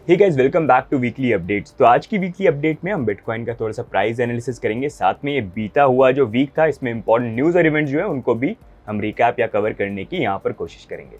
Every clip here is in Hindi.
Hey guys, welcome back to weekly updates. तो आज की वीकली अपडेट में हम बिटकॉइन का थोड़ा सा प्राइस एनालिसिस करेंगे, साथ में ये बीता हुआ जो वीक था इसमें इंपॉर्टेंट न्यूज़ और इवेंट्स जो है उनको भी हम रिकैप या कवर करने की यहाँ पर कोशिश करेंगे।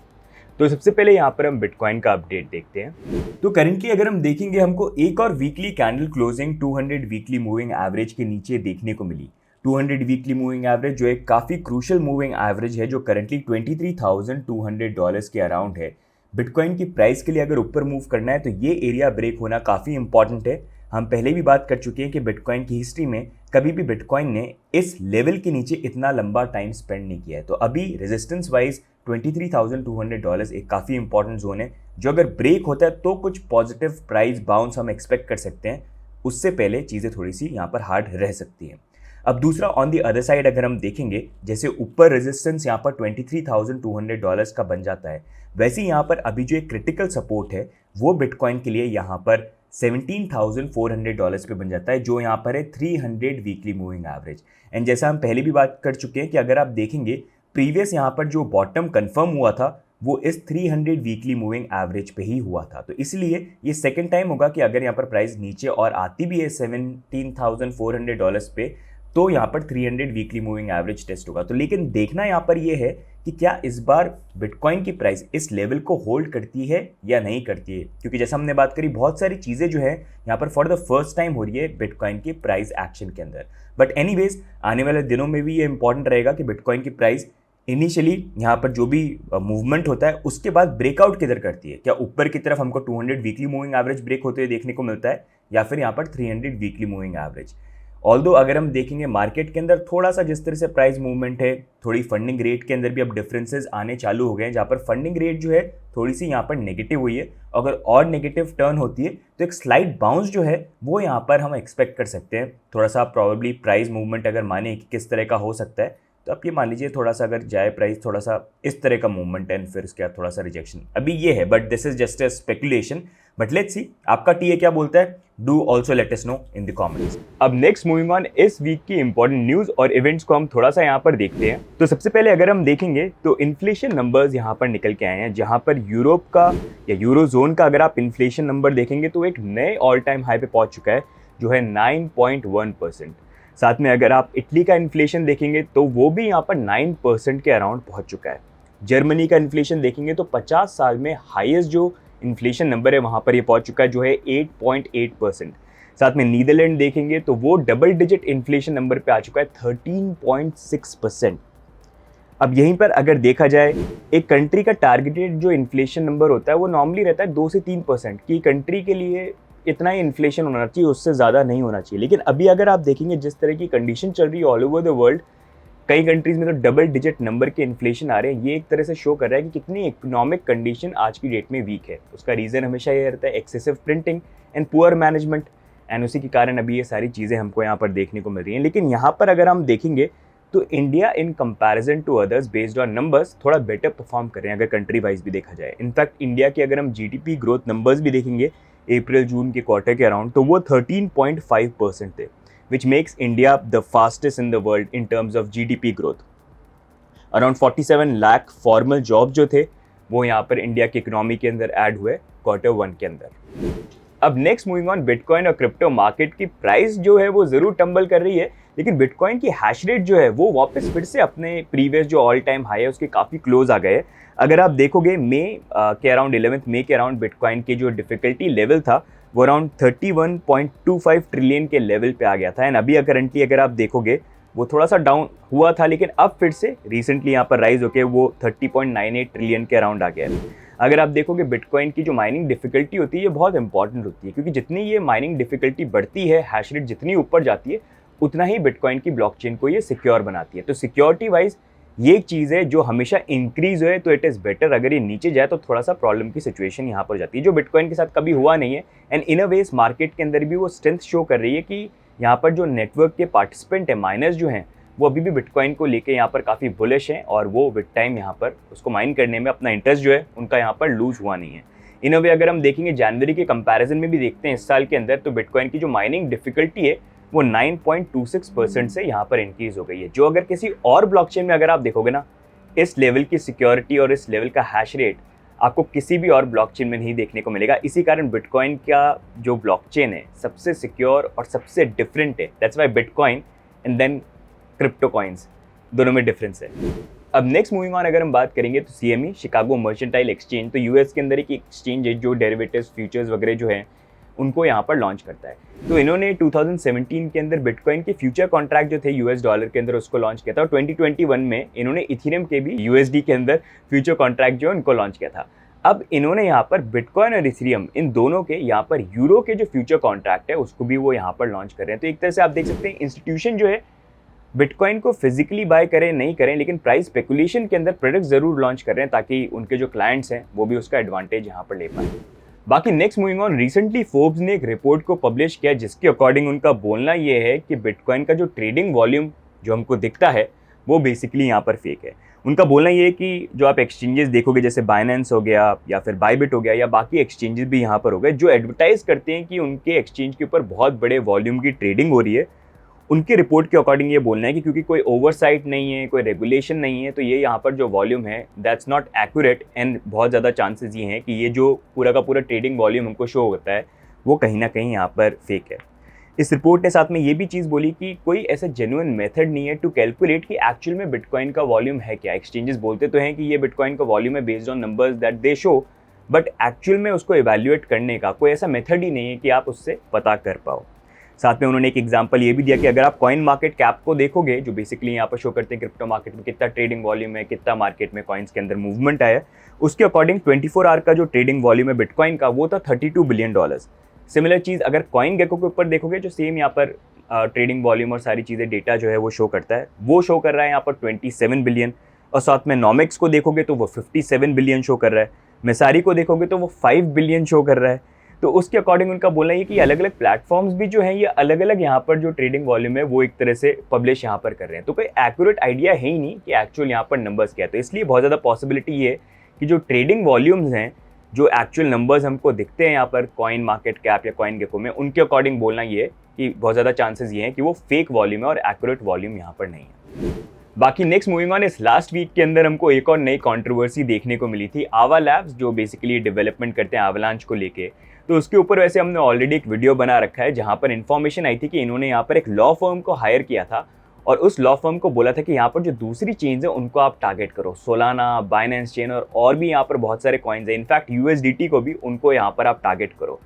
तो सबसे पहले यहाँ पर हम बिटकॉइन का अपडेट देखते हैं। तो करेंटली अगर हम देखेंगे, हमको एक और weekly candle closing 200 weekly moving average के नीचे देखने को मिली। 200 वीकली मूविंग एवरेज जो एक काफ़ी क्रूशल मूविंग एवरेज है, जो करंटली $23,200 के अराउंड है। बिटकॉइन की प्राइस के लिए अगर ऊपर मूव करना है तो ये एरिया ब्रेक होना काफ़ी इंपॉर्टेंट है। हम पहले भी बात कर चुके हैं कि बिटकॉइन की हिस्ट्री में कभी भी बिटकॉइन ने इस लेवल के नीचे इतना लंबा टाइम स्पेंड नहीं किया है। तो अभी रेजिस्टेंस वाइज $23,200 एक काफ़ी इंपॉर्टेंट जोन है, जो अगर ब्रेक होता है तो कुछ पॉजिटिव प्राइस बाउंस हम एक्सपेक्ट कर सकते हैं। उससे पहले चीज़ें थोड़ी सी यहाँ पर हार्ड रह सकती हैं। अब दूसरा, ऑन दी अदर साइड अगर हम देखेंगे, जैसे ऊपर रेजिस्टेंस यहाँ पर $23,200 का बन जाता है, वैसे यहाँ पर अभी जो एक क्रिटिकल सपोर्ट है वो बिटकॉइन के लिए यहाँ पर $17,400 पे बन जाता है, जो यहाँ पर है 300 वीकली मूविंग एवरेज। एंड जैसा हम पहले भी बात कर चुके हैं कि अगर आप देखेंगे प्रीवियस यहाँ पर जो बॉटम कंफर्म हुआ था वो इस 300 वीकली मूविंग एवरेज पे ही हुआ था। तो इसलिए ये सेकंड टाइम होगा कि अगर यहाँ पर प्राइस नीचे और आती भी है $17,400 पे, तो यहाँ पर 300 वीकली मूविंग एवरेज टेस्ट होगा। तो लेकिन देखना यहाँ पर ये है कि क्या इस बार बिटकॉइन की प्राइस इस लेवल को होल्ड करती है या नहीं करती है, क्योंकि जैसा हमने बात करी बहुत सारी चीज़ें जो है यहाँ पर फॉर द फर्स्ट टाइम हो रही है बिटकॉइन की प्राइस एक्शन के अंदर। बट एनीवेज आने वाले दिनों में भी ये इंपॉर्टेंट रहेगा कि बिटकॉइन की प्राइस इनिशियली यहाँ पर जो भी मूवमेंट होता है उसके बाद ब्रेकआउट किधर करती है। क्या ऊपर की तरफ हमको 200 वीकली मूविंग एवरेज ब्रेक होते हुए देखने को मिलता है, या फिर यहाँ पर 300 वीकली मूविंग एवरेज। ऑल्दो अगर हम देखेंगे मार्केट के अंदर थोड़ा सा जिस तरह से प्राइस मूवमेंट है, थोड़ी फंडिंग रेट के अंदर भी अब डिफरेंसेस आने चालू हो गए हैं, जहाँ पर फंडिंग रेट जो है थोड़ी सी यहाँ पर नेगेटिव हुई है। अगर और नेगेटिव टर्न होती है तो एक स्लाइड बाउंस जो है वो यहाँ पर हम एक्सपेक्ट कर सकते हैं। थोड़ा सा प्रॉबेबली प्राइस मूवमेंट अगर माने कि किस तरह का हो सकता है, तो आप ये मान लीजिए थोड़ा सा अगर जाए प्राइस थोड़ा सा इस तरह का मूवमेंट है, फिर उसके बाद थोड़ा सा रिजेक्शन अभी ये है। But this is just a speculation, but let's see आपका टीए क्या बोलता है। Do also let us know in the comments. अब नेक्स्ट मूविंग ऑन, इस वीक की इंपॉर्टेंट न्यूज और इवेंट्स को हम थोड़ा सा यहाँ पर देखते हैं। तो सबसे पहले अगर हम देखेंगे तो इन्फ्लेशन नंबर्स यहाँ पर निकल के आए हैं, जहाँ पर यूरोप का या यूरोजोन का अगर आप इन्फ्लेशन नंबर देखेंगे तो एक नए ऑल टाइम हाई पे पहुंच चुका है, जो है 9.1%। साथ में अगर आप इटली का इन्फ्लेशन देखेंगे तो वो भी यहाँ पर 9% के अराउंड पहुंच चुका है। जर्मनी का इन्फ्लेशन देखेंगे तो 50 साल में हाईएस्ट जो इन्फ्लेशन नंबर है वहाँ पर ये पहुंच चुका है, जो है 8.8%। साथ में नीदरलैंड देखेंगे तो वो डबल डिजिट इन्फ्लेशन नंबर पे आ चुका है 13.6%। अब यहीं पर अगर देखा जाए, एक कंट्री का टारगेटेड जो इन्फ्लेशन नंबर होता है वो नॉर्मली रहता है 2 से 3% की। कंट्री के लिए इतना ही इन्फ्लेशन होना चाहिए, उससे ज़्यादा नहीं होना चाहिए। लेकिन अभी अगर आप देखेंगे जिस तरह की कंडीशन चल रही है ऑल ओवर द वर्ल्ड, कई कंट्रीज़ में तो डबल डिजिट नंबर के इन्फ्लेशन आ रहे हैं। ये एक तरह से शो कर रहा है कि कितनी इकोनॉमिक कंडीशन आज की डेट में वीक है। उसका रीज़न हमेशा ये रहता है excessive printing and poor management, and उसी के कारण अभी ये सारी चीज़ें हमको यहाँ पर देखने को मिल रही हैं। लेकिन यहाँ पर अगर हम देखेंगे तो India in comparison to others based on numbers थोड़ा बेटर परफॉर्म कर रहे हैं अगर कंट्री वाइज भी देखा जाए। इनफैक्ट इंडिया के अगर हम जीडीपी ग्रोथ नंबर्स भी देखेंगे अप्रैल जून के क्वार्टर के अराउंड, तो वो 13.5% थे, which makes India the fastest in the world in terms of GDP growth. Around 47 lakh formal job जो थे वो यहाँ पर इंडिया की इकोनॉमी के अंदर ऐड हुए Q1 के अंदर। अब नेक्स्ट मूविंग ऑन, बिटकॉइन और क्रिप्टो मार्केट की प्राइस जो है वो जरूर टंबल कर रही है, लेकिन बिटकॉइन की हैश रेट जो है वो वापस फिर से अपने प्रीवियस जो ऑल टाइम हाई है उसके काफ़ी क्लोज आ गए हैं। अगर आप देखोगे मई के अराउंड 11 मई के अराउंड बिटकॉइन की जो डिफिकल्टी लेवल था वो अराउंड 31.25 ट्रिलियन के लेवल पे आ गया था। एंड अभी करंटली अगर आप देखोगे वो थोड़ा सा डाउन हुआ था, लेकिन अब फिर से रिसेंटली यहाँ पर राइज होकर वो 30.98 ट्रिलियन के अराउंड आ गया है। अगर आप देखोगे बिटकॉइन की जो माइनिंग डिफिकल्टी होती है ये बहुत इंपॉर्टेंट होती है, क्योंकि जितनी ये माइनिंग डिफिकल्टी बढ़ती है, हैश रेट जितनी ऊपर जाती है, उतना ही बिटकॉइन की ब्लॉकचेन को ये सिक्योर बनाती है। तो सिक्योरिटी वाइज ये एक चीज़ है जो हमेशा इंक्रीज हुए तो इट इज़ बेटर। अगर ये नीचे जाए तो थोड़ा सा प्रॉब्लम की सिचुएशन यहाँ पर जाती है, जो बिटकॉइन के साथ कभी हुआ नहीं है। And in a wedge market के अंदर भी वो स्ट्रेंथ शो कर रही है कि यहाँ पर जो नेटवर्क के पार्टिसिपेंट है, माइनर्स जो हैं, वो अभी भी बिटकॉइन को लेके यहाँ पर काफ़ी बुलिश हैं, और वो विद टाइम यहाँ पर उसको माइन करने में अपना इंटरेस्ट जो है उनका यहाँ पर लूज हुआ नहीं है। इन अ वे अगर हम देखेंगे जनवरी के कंपैरिजन में भी देखते हैं इस साल के अंदर, तो बिटकॉइन की जो माइनिंग डिफिकल्टी है वो 9.26% से यहाँ पर इंक्रीज हो गई है, जो अगर किसी और ब्लॉकचेन में अगर आप देखोगे ना, इस लेवल की सिक्योरिटी और इस लेवल का हैश रेट आपको किसी भी और ब्लॉकचेन में नहीं देखने को मिलेगा। इसी कारण बिटकॉइन का जो ब्लॉकचेन है सबसे सिक्योर और सबसे डिफरेंट है। That's why bitcoin and then crypto coins दोनों में डिफरेंस है। अब नेक्स्ट मूविंग ऑन अगर हम बात करेंगे तो CME शिकागो मर्चेंटाइल एक्सचेंज, तो यूएस के अंदर एक एक्सचेंज है जो डेरिवेटिव्स फ्यूचर्स वगैरह जो है उनको यहाँ पर लॉन्च करता है। तो इन्होंने 2017 के अंदर बिटकॉइन के फ्यूचर कॉन्ट्रैक्ट जो थे US डॉलर के अंदर उसको लॉन्च किया था, और 2021 में इन्होंने इथेरियम के भी USD के अंदर फ्यूचर कॉन्ट्रैक्ट जो है उनको लॉन्च किया था। अब इन्होंने यहाँ पर बिटकॉइन और इथेरियम इन दोनों के यहाँ पर यूरो के जो फ्यूचर कॉन्ट्रैक्ट है उसको भी वो यहाँ पर लॉन्च कर रहे हैं। तो एक तरह से आप देख सकते हैं इंस्टीट्यूशन जो है बिटकॉइन को फिजिकली बाय करें नहीं करें, लेकिन प्राइस स्पेकुलेशन के अंदर प्रोडक्ट जरूर लॉन्च कर रहे हैं ताकि उनके जो क्लाइंट्स हैं वो भी उसका एडवांटेज यहाँ पर ले पाए। बाकी next moving on, recently Forbes ने एक रिपोर्ट को पब्लिश किया जिसके अकॉर्डिंग उनका बोलना ये है कि बिटकॉइन का जो ट्रेडिंग वॉल्यूम जो हमको दिखता है वो बेसिकली यहाँ पर फेक है। उनका बोलना ये है कि जो आप एक्सचेंजेस देखोगे जैसे बाइनेंस हो गया या फिर बाइबिट हो गया या बाकी एक्सचेंजेस भी यहाँ पर हो गए जो एडवर्टाइज करते हैं कि उनके एक्सचेंज के ऊपर बहुत बड़े वॉल्यूम की ट्रेडिंग हो रही है, उनके रिपोर्ट के अकॉर्डिंग ये बोलना है कि क्योंकि कोई ओवरसाइट नहीं है, कोई रेगुलेशन नहीं है, तो ये यहाँ पर जो वॉल्यूम है दैट्स नॉट एक्यूरेट एंड बहुत ज़्यादा चांसेस ये हैं कि ये जो पूरा का पूरा ट्रेडिंग वॉल्यूम हमको शो होता है वो कहीं ना कहीं यहाँ पर फेक है। इस रिपोर्ट ने साथ में ये भी चीज़ बोली कि कोई ऐसा जेन्युइन मेथड नहीं है टू कैलकुलेट कि एक्चुअल में बिटकॉइन का वॉल्यूम है क्या। एक्सचेंजेस बोलते तो हैं कि ये बिटकॉइन का वॉल्यूम है based on numbers that they show, but actual में उसको इवैल्यूएट करने का कोई ऐसा मेथड ही नहीं है कि आप उससे पता कर पाओ। साथ में उन्होंने एक एग्जांपल ये भी दिया कि अगर आप कॉइन मार्केट कैप को देखोगे जो बेसिकली यहाँ पर शो करते हैं क्रिप्टो मार्केट में कितना ट्रेडिंग वॉल्यूम है, कितना मार्केट में कॉइन्स के अंदर मूवमेंट आया, उसके अकॉर्डिंग 24 आवर का जो ट्रेडिंग वॉल्यूम है बिटकॉइन का वो था $32 बिलियन। सिमिलर चीज़ अगर कॉइन गेको के ऊपर देखोगे जो सेम यहाँ पर ट्रेडिंग वॉल्यूम और सारी चीज़ें डेटा जो है वो शो करता है, वो शो कर रहा है यहाँ पर 27 बिलियन। और साथ में नॉमिक्स को देखोगे तो वो 57 बिलियन शो कर रहा है, मेसारी को देखोगे तो वो 5 बिलियन शो कर रहा है। तो उसके अकॉर्डिंग उनका बोलना है कि अलग अलग प्लेटफॉर्म्स भी जो हैं ये अलग अलग यहाँ पर जो ट्रेडिंग वॉल्यूम है वो एक तरह से पब्लिश यहाँ पर कर रहे हैं। तो कोई एक्यूरेट आइडिया है ही नहीं कि एक्चुअल यहाँ पर नंबर्स क्या है। तो इसलिए बहुत ज़्यादा पॉसिबिलिटी ये है कि जो ट्रेडिंग वॉल्यूम्स हैं, जो एक्चुअल नंबर्स हमको दिखते हैं यहाँ पर कॉइन मार्केट कैप या कॉइन गेको में, उनके अकॉर्डिंग बोलना ये है कि बहुत ज़्यादा चांसेस ये हैं कि वो फेक वॉल्यूम है और एक्यूरेट वॉल्यूम यहाँ पर नहीं है। बाकी नेक्स्ट मूविंग ऑन, इस लास्ट वीक के अंदर हमको एक और नई कंट्रोवर्सी देखने को मिली थी। आवा लैब्स जो बेसिकली डेवलपमेंट करते हैं एवलांच को लेके, तो उसके ऊपर वैसे हमने ऑलरेडी एक वीडियो बना रखा है जहाँ पर इन्फॉर्मेशन आई थी कि इन्होंने यहाँ पर एक लॉ फर्म को हायर किया था और उस लॉ फर्म को बोला था कि यहाँ पर जो दूसरी चेन्स है उनको आप टारगेट करो, सोलाना, बाइनेंस चेन और भी यहाँ पर बहुत सारे कॉइन्स हैं, इनफैक्ट USDT को भी उनको यहाँ पर आप टारगेट करो।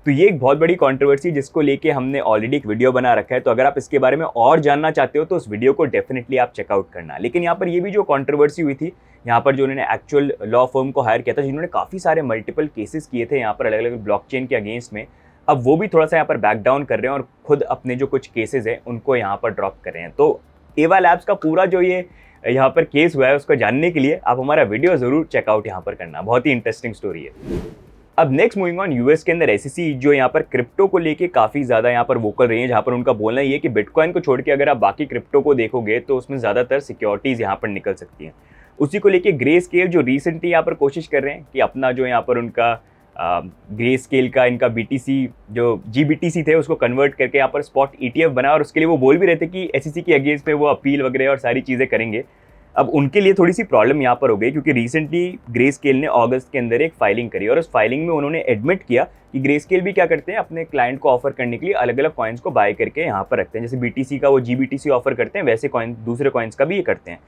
तो ये एक बहुत बड़ी कंट्रोवर्सी जिसको लेके हमने ऑलरेडी एक वीडियो बना रखा है। तो अगर आप इसके बारे में और जानना चाहते हो तो उस वीडियो को डेफिनेटली आप चेकआउट करना। लेकिन यहाँ पर ये भी जो कंट्रोवर्सी हुई थी, यहाँ पर जो उन्होंने एक्चुअल लॉ फर्म को हायर किया था जिन्होंने काफ़ी सारे मल्टीपल केसेस किए थे यहाँ पर अलग अलग ब्लॉकचेन के अगेंस्ट में, अब वो भी थोड़ा सा यहाँ पर बैक डाउन कर रहे हैं और खुद अपने जो कुछ केसेस हैं उनको यहाँ पर ड्रॉप कर रहे हैं। तो एवा लैब्स का पूरा जो ये यहाँ पर केस हुआ है उसको जानने के लिए आप हमारा वीडियो ज़रूर चेकआउट यहाँ पर करना, बहुत ही इंटरेस्टिंग स्टोरी है। अब नेक्स्ट मूविंग ऑन, यूएस के अंदर SEC जो यहाँ पर क्रिप्टो को लेके काफ़ी ज़्यादा यहाँ पर वोकल रही है, जहाँ पर उनका बोलना ये है कि बिटकॉइन को छोड़ के अगर आप बाकी क्रिप्टो को देखोगे तो उसमें ज़्यादातर सिक्योरिटीज़ यहाँ पर निकल सकती हैं। उसी को लेके ग्रे स्केल जो रिसेंटली यहाँ पर कोशिश कर रहे हैं कि अपना जो यहाँ पर उनका ग्रे स्केल का इनका BTC जो GBTC थे उसको कन्वर्ट करके यहाँ पर स्पॉट ETF बना, और उसके लिए वो बोल भी रहे थे कि SEC के अगेंस्ट में वो अपील वगैरह और सारी चीज़ें करेंगे। अब उनके लिए थोड़ी सी प्रॉब्लम यहाँ पर हो गई क्योंकि रिसेंटली ग्रे स्केल ने अगस्त के अंदर एक फाइलिंग करी और उस फाइलिंग में उन्होंने एडमिट किया कि ग्रे स्केल भी क्या करते हैं, अपने क्लाइंट को ऑफर करने के लिए अलग अलग कॉइन्स को बाय करके यहाँ पर रखते हैं। जैसे BTC का वो GBTC ऑफर करते हैं, वैसे कॉइन दूसरे कॉइन्स का भी ये करते हैं।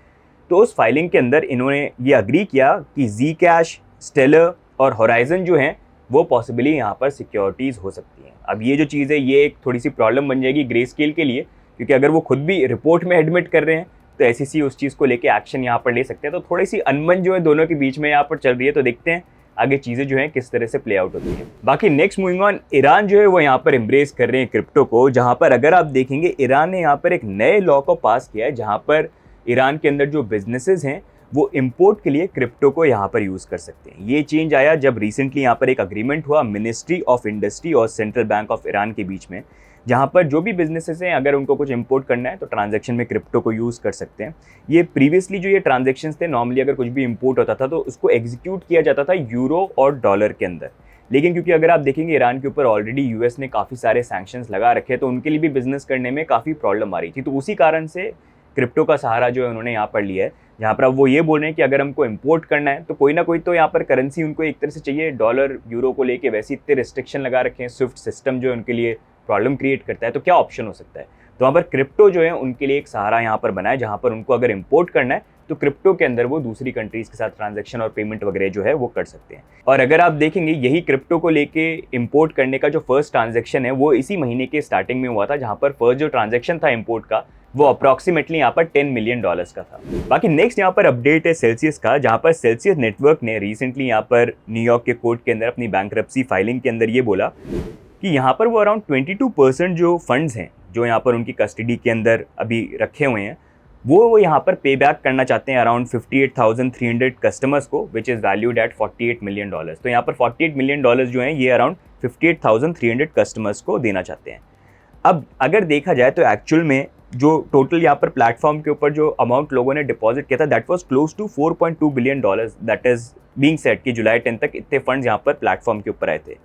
तो उस फाइलिंग के अंदर इन्होंने ये अग्री किया कि Zcash, स्टेलर और होराइजन जो हैं वो पॉसिबली यहाँ पर सिक्योरिटीज़ हो सकती हैं। अब ये जो चीज़ है ये एक थोड़ी सी प्रॉब्लम बन जाएगी ग्रे स्केल के लिए, क्योंकि अगर वो खुद भी रिपोर्ट में एडमिट कर रहे हैं तो SEC उस चीज़ को लेके एक्शन यहाँ पर ले सकते हैं। तो थोड़ी सी अनबन जो है दोनों के बीच में यहाँ पर चल रही है, तो देखते हैं आगे चीज़ें जो हैं किस तरह से प्ले आउट होती हैं। बाकी नेक्स्ट मूविंग ऑन, ईरान जो है वो यहाँ पर एम्ब्रेस कर रहे हैं क्रिप्टो को, जहाँ पर अगर आप देखेंगे ईरान ने यहाँ पर एक नए लॉ को पास किया है जहाँ पर ईरान के अंदर जो बिजनेसेस हैं वो इंपोर्ट के लिए क्रिप्टो को यहाँ पर यूज़ कर सकते हैं। ये चेंज आया जब रिसेंटली यहाँ पर एक अग्रीमेंट हुआ मिनिस्ट्री ऑफ इंडस्ट्री और सेंट्रल बैंक ऑफ ईरान के बीच में, जहाँ पर जो भी बिजनेसेस हैं अगर उनको कुछ इंपोर्ट करना है तो ट्रांजैक्शन में क्रिप्टो को यूज़ कर सकते हैं। ये प्रीवियसली जो ये ट्रांजैक्शंस थे, नॉर्मली अगर कुछ भी इंपोर्ट होता था तो उसको एग्जीक्यूट किया जाता था यूरो और डॉलर के अंदर, लेकिन क्योंकि अगर आप देखेंगे ईरान के ऊपर ऑलरेडी यूएस ने काफ़ी सारे सैंक्शंस लगा रखे तो उनके लिए भी बिजनेस करने में काफ़ी प्रॉब्लम आ रही थी। तो उसी कारण से क्रिप्टो का सहारा जो है उन्होंने यहाँ पर लिया है, जहाँ पर अब वो ये बोल रहे हैं कि अगर हमको इंपोर्ट करना है तो कोई ना कोई तो यहाँ पर करेंसी उनको एक तरह से चाहिए, डॉलर यूरो को लेके वैसे इतने रिस्ट्रिक्शन लगा रखे हैं, स्विफ्ट सिस्टम जो है उनके लिए प्रॉब्लम क्रिएट करता है, तो क्या ऑप्शन हो सकता है। तो वहाँ पर क्रिप्टो जो है उनके लिए एक सहारा यहाँ पर बना है, जहाँ पर उनको अगर इंपोर्ट करना है तो क्रिप्टो के अंदर वो दूसरी कंट्रीज के साथ ट्रांजैक्शन और पेमेंट वगैरह जो है वो कर सकते हैं। और अगर आप देखेंगे यही क्रिप्टो को लेके इंपोर्ट करने का जो फर्स्ट ट्रांजैक्शन है वो इसी महीने के स्टार्टिंग में हुआ था, जहाँ पर फर्स्ट जो ट्रांजैक्शन था इंपोर्ट का वो अप्रॉक्सीमेटली यहाँ पर $10 मिलियन का था। बाकी नेक्स्ट यहाँ पर अपडेट है सेल्सियस का, जहाँ पर सेल्सियस नेटवर्क ने रिसेंटली यहाँ पर न्यूयॉर्क के कोर्ट के अंदर अपनी बैंकरप्सी फाइलिंग के अंदर ये बोला कि यहाँ पर वो अराउंड 22% जो फंड्स हैं जो यहाँ पर उनकी कस्टडी के अंदर अभी रखे हुए हैं वो यहाँ पर पे बैक करना चाहते हैं अराउंड 58,300 कस्टमर्स को, which is valued at $48 million. तो यहाँ पर $48 मिलियन जो हैं ये अराउंड 58,300 कस्टमर्स को देना चाहते हैं। अब अगर देखा जाए तो एक्चुअल में जो टोटल यहाँ पर प्लेटफॉर्म के ऊपर जो अमाउंट लोगों ने डिपॉजिट किया था that was close to $4.2 billion, that is being said कि जुलाई 10 तक इतने फंड्स यहाँ पर प्लेटफॉर्म के ऊपर आए थे।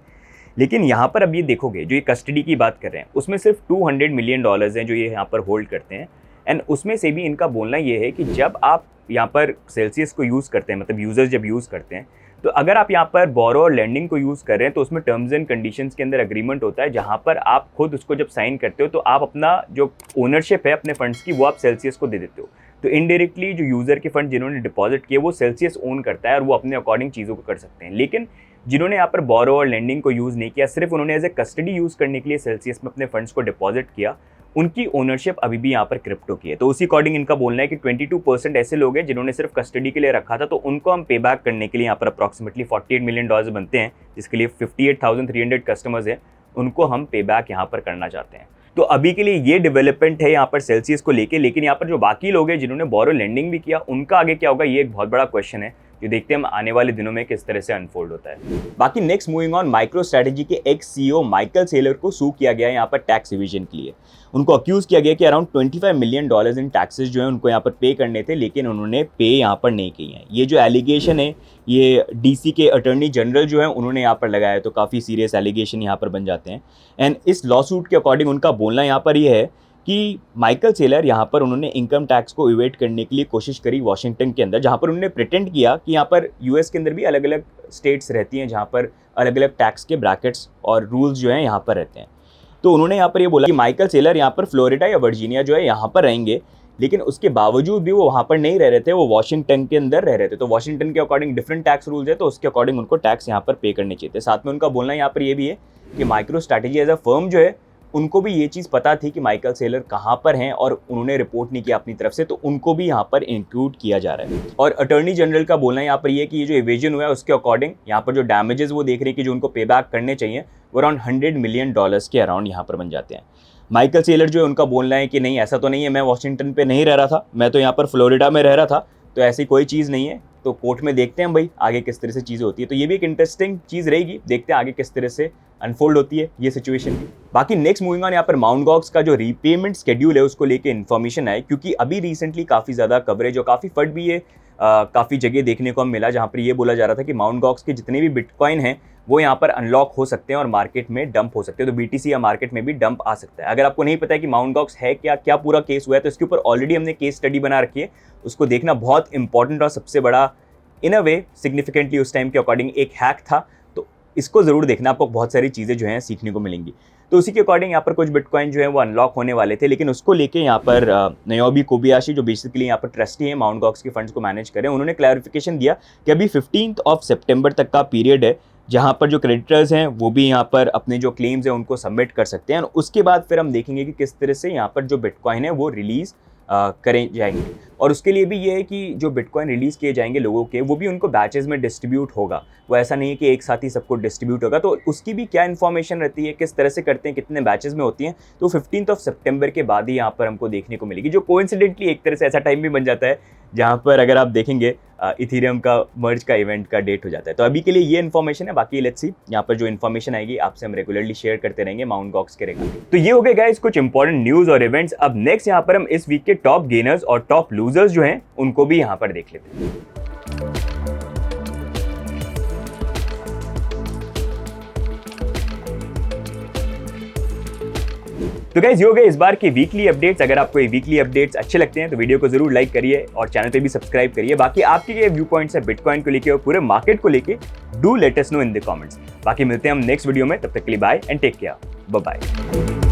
लेकिन यहाँ पर अब ये देखोगे जो ये कस्टडी की बात कर रहे हैं उसमें सिर्फ $200 मिलियन हैं जो ये यहाँ पर होल्ड करते हैं, एंड उसमें से भी इनका बोलना ये है कि जब आप यहाँ पर सेल्सियस को यूज़ करते हैं, मतलब यूज़र्स जब यूज़ करते हैं, तो अगर आप यहाँ पर बोरो और लैंडिंग को यूज़ कर रहे हैं तो उसमें टर्म्स एंड कंडीशंस के अंदर एग्रीमेंट होता है, जहाँ पर आप खुद उसको जब साइन करते हो तो आप अपना जो ओनरशिप है अपने फंड्स की वो आप सेल्सियस को दे देते हो। तो इनडायरेक्टली जो यूज़र के फंड जिन्होंने डिपॉजिट किए वो सेल्सियस ओन करता है और वो अपने अकॉर्डिंग चीज़ों को कर सकते हैं। लेकिन जिन्होंने यहाँ पर बोरो और लैंडिंग को यूज़ नहीं किया, सिर्फ उन्होंने एज ए कस्टडी यूज़ करने के लिए सेल्सियस में अपने फंड्स को डिपॉजिट किया, उनकी ओनरशिप अभी भी यहाँ पर क्रिप्टो की है। तो उसी अकॉर्डिंग इनका बोलना है कि 22% ऐसे लोग हैं जिन्होंने सिर्फ कस्टडी के लिए रखा था, तो उनको हम पे बैक करने के लिए यहाँ पर अप्रॉक्सीमेटली $48 मिलियन बनते हैं, जिसके लिए 58,300 कस्टमर्स हैं, उनको हम पे बैक यहाँ पर करना चाहते हैं। तो अभी के लिए ये डेवलपमेंट है यहाँ पर सेल्सियस को लेके। लेकिन यहाँ पर जो बाकी लोग हैं जिन्होंने बोरो लैंडिंग भी किया उनका आगे क्या होगा ये एक बहुत बड़ा क्वेश्चन है, जो देखते हैं हम आने वाले दिनों में किस तरह से अनफोल्ड होता है। बाकी next moving on, micro strategy के एक्स सीईओ माइकल सेलर को सू किया गया है यहाँ पर टैक्स इविजन के लिए। उनको अक्यूज किया गया कि अराउंड $25 मिलियन इन टैक्सेस जो है उनको यहाँ पर पे करने थे, लेकिन उन्होंने पे यहाँ पर नहीं किए हैं। ये जो एलिगेशन है ये डीसी के अटॉर्नी जनरल जो है उन्होंने यहाँ पर लगाया, तो काफ़ी सीरियस एलिगेशन यहाँ पर बन जाते हैं। एंड इस लॉ सूट के अकॉर्डिंग उनका बोलना यहाँ पर ये है कि माइकल सेलर यहाँ पर उन्होंने इनकम टैक्स को इवेट करने के लिए कोशिश करी वॉशिंगटन के अंदर, जहाँ पर उन्होंने प्रिटेंड किया कि यहाँ पर यूएस के अंदर भी अलग अलग स्टेट्स रहती हैं जहाँ पर अलग अलग टैक्स के ब्रैकेट्स और रूल्स जो हैं यहाँ पर रहते हैं। तो उन्होंने यहाँ पर ये बोला कि माइकल सेलर यहाँ पर फ्लोरिडा या वर्जीनिया जो है यहाँ पर रहेंगे, लेकिन उसके बावजूद भी वो वहाँ पर नहीं रह रहे थे, वो वॉशिंगटन के अंदर रह रहे थे। तो वॉशिंगटन के अकॉर्डिंग डिफरेंट टैक्स रूल्स है, तो उसके अकॉर्डिंग उनको टैक्स यहाँ पर पे करने चाहिए थे। साथ में उनका बोलना यहाँ पर ये भी है कि MicroStrategy as a firm जो है उनको भी ये चीज़ पता थी कि माइकल सेलर कहाँ पर हैं और उन्होंने रिपोर्ट नहीं किया अपनी तरफ से, तो उनको भी यहाँ पर इंक्लूड किया जा रहा है। और अटॉर्नी जनरल का बोलना यहाँ पर ये है कि ये जो इवेजन हुआ है उसके अकॉर्डिंग यहाँ पर जो डैमेजेस वो देख रहे हैं कि जो उनको पे बैक करने चाहिए वो अराउंड $100 मिलियन के अराउंड यहाँ पर बन जाते हैं। माइकल सेलर जो है उनका बोलना है कि नहीं ऐसा तो नहीं है, मैं वॉशिंगटन पे नहीं रह रहा था, मैं तो यहाँ पर फ्लोरिडा में रह रहा था, तो ऐसी कोई चीज़ नहीं है। तो कोर्ट में देखते हैं भाई आगे किस तरह से चीज़ें होती है। तो ये भी एक इंटरेस्टिंग चीज़ रहेगी, देखते हैं आगे किस तरह से अनफोल्ड होती है ये सिचुएशन भी। बाकी नेक्स्ट मूविंग ऑन, यहाँ पर माउंट गॉक्स का जो रीपेमेंट शेड्यूल है उसको लेके इन्फॉर्मेशन आए, क्योंकि अभी रिसेंटली काफ़ी ज़्यादा कवरेज और काफ़ी फट भी है काफ़ी जगह देखने को हम मिला, जहाँ पर ये बोला जा रहा था कि माउंट गॉक्स के जितने भी बिटकॉइन हैं वो यहाँ पर अनलॉक हो सकते हैं और मार्केट में डंप हो सकते हैं। तो बीटीसी या मार्केट में भी डंप आ सकता है। अगर आपको नहीं पता है कि माउंट गॉक्स है क्या, क्या पूरा केस हुआ है, तो इसके ऊपर ऑलरेडी हमने केस स्टडी बना रखी है, उसको देखना बहुत इंपॉर्टेंट और सबसे बड़ा इन अ वे सिग्निफिकेंटली उस टाइम के अकॉर्डिंग एक हैक था, तो इसको ज़रूर देखना, आपको बहुत सारी चीज़ें जो हैं सीखने को मिलेंगी। तो उसी के अकॉर्डिंग यहाँ पर कुछ बिटकॉइन जो है वो अनलॉक होने वाले थे, लेकिन उसको लेके यहाँ पर नयोबी कोबियाशी जो बेसिकली यहाँ पर ट्रस्टी है माउंट गॉक्स के फंड्स को मैनेज करें, उन्होंने क्लैरिफिकेशन दिया कि अभी 15 सितंबर तक का पीरियड है जहाँ पर जो क्रेडिटर्स हैं वो भी यहाँ पर अपने जो क्लेम्स हैं उनको सबमिट कर सकते हैं। और उसके बाद फिर हम देखेंगे कि किस तरह से यहाँ पर जो बिटकॉइन है वो रिलीज़ करें जाएंगे। और उसके लिए भी ये है कि जो बिटकॉइन रिलीज़ किए जाएंगे लोगों के, वो भी उनको बैचेस में डिस्ट्रीब्यूट होगा, वो ऐसा नहीं है कि एक साथ ही सबको डिस्ट्रीब्यूट होगा। तो उसकी भी क्या इन्फॉर्मेशन रहती है, किस तरह से करते हैं, कितने बैचेस में होती हैं, तो 15 सितंबर के बाद ही यहाँ पर हमको देखने को मिलेगी, जो कोइंसिडेंटली एक तरह से ऐसा टाइम भी बन जाता है जहाँ पर अगर आप देखेंगे इथेरियम का मर्ज का इवेंट का डेट हो जाता है। तो अभी के लिए ये इन्फॉर्मेशन है, बाकी लेट्स सी यहाँ पर जो इन्फॉर्मेशन आएगी आपसे हम रेगुलरली शेयर करते रहेंगे माउंट गॉक्स के रिगार्डिंग। तो ये हो गए गाइस कुछ इंपॉर्टेंट न्यूज़ और इवेंट्स। अब नेक्स्ट यहाँ पर हम इस वीक के टॉप गेनर्स और टॉप लूजर्स जो हैं उनको भी यहाँ पर देख लेते हैं। तो गाइस ये हो गए इस बार के वीकली अपडेट्स। अगर आपको ये वीकली अपडेट्स अच्छे लगते हैं तो वीडियो को जरूर लाइक करिए और चैनल पे भी सब्सक्राइब करिए। बाकी आपके ये व्यू पॉइंट्स है बिटकॉइन को लेके और पूरे मार्केट को लेके, do let us know in the comments. बाकी मिलते हैं हम नेक्स्ट वीडियो में, तब तक के लिए bye and take care, bye bye.